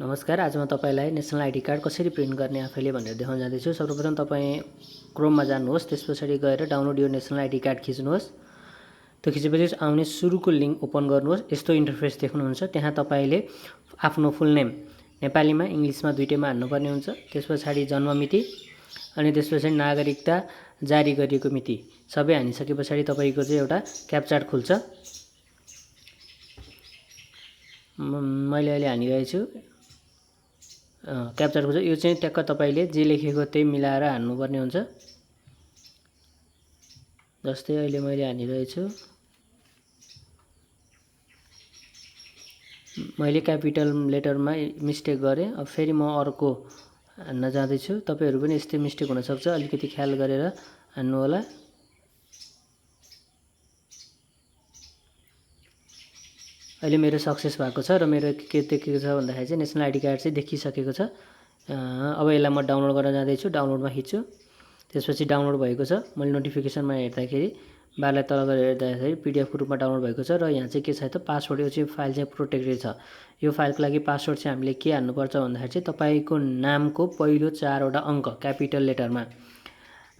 नमस्कार। आज म तपाईलाई नेसनल आइडी कार्ड कसरी प्रिन्ट गर्ने आफैले भनेर देखाउन जाँदैछु। सर्वप्रथम तपाईँ क्रोममा जानुहोस्, त्यसपछि गएर डाउनलोड यो नेसनल आइडी कार्ड खिच्नुहोस्। त्यो खिचेपछि आउने सुरुको लिङ्क ओपन गर्नुहोस्। यस्तो इन्टरफेस देख्नुहुन्छ। त्यहाँ तपाईले आफ्नो फुल नेम नेपालीमा इङ्ग्लिसमा दुईटैमा हाल्नुपर्ने हुन्छ। त्यसपछि जन्म मिति अनि त्यसपछि नागरिकता जारी गरिएको मिति सबै हानिसकेपछि तपाईको चाहिँ एउटा क्याप्चा खुल्छ। मैले अहिले हानिरहेको छु। क्याप्चा खुल्छ। यो चाहिँ ट्याक्क तपाईले जे लेखेको त्यही मिलाएर हाल्नुपर्ने हुन्छ। जस्तै अहिले मैले हानिरहेको छु। मैले क्यापिटल लेटरमा मिस्टेक गरेँ। अब फेरि म अर्को हान्न जाँदैछु। तपाईहरु पनि यस्तै मिस्टेक हुन सक्छ, अलिकति ख्याल गरेर हान्नु होला। अहिले मेरो सक्सेस भएको छ र मेरो के देखेको छ भन्दाखेरि चाहिँ नेसनल आइडी कार्ड चाहिँ देखिसकेको छ। अब यसलाई म डाउनलोड गर्न जाँदैछु। डाउनलोडमा खिच्छु। त्यसपछि डाउनलोड भएको छ। मैले नोटिफिकेसनमा हेर्दाखेरि बारलाई तल गरेर हेर्दाखेरि पीडीएफको रूपमा डाउनलोड भएको छ र यहाँ चाहिँ के छ त पासवर्ड। यो चाहिँ फाइल चाहिँ प्रोटेक्टेड छ। यो फाइलको लागि पासवर्ड चाहिँ हामीले के हाल्नुपर्छ भन्दाखेरि चाहिँ तपाईको नामको पहिलो 4वटा अङ्क क्यापिटल लेटरमा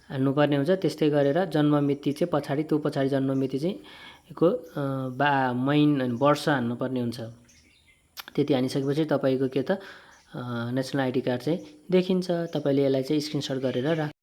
हाल्नुपर्ने हुन्छ। त्यस्तै गरेर जन्म मिति चाहिँ पछाडि त्यो पछाडि जन्म मिति चाहिँ को वर्ष हाल्नुपर्ने हुन्छ। त्यति हानिसकेपछि तपाईको के त नेसनल आइडी कार्ड चाहिँ देखिन्छ। तपाईले यसलाई चाहिँ स्क्रिनशट गरेर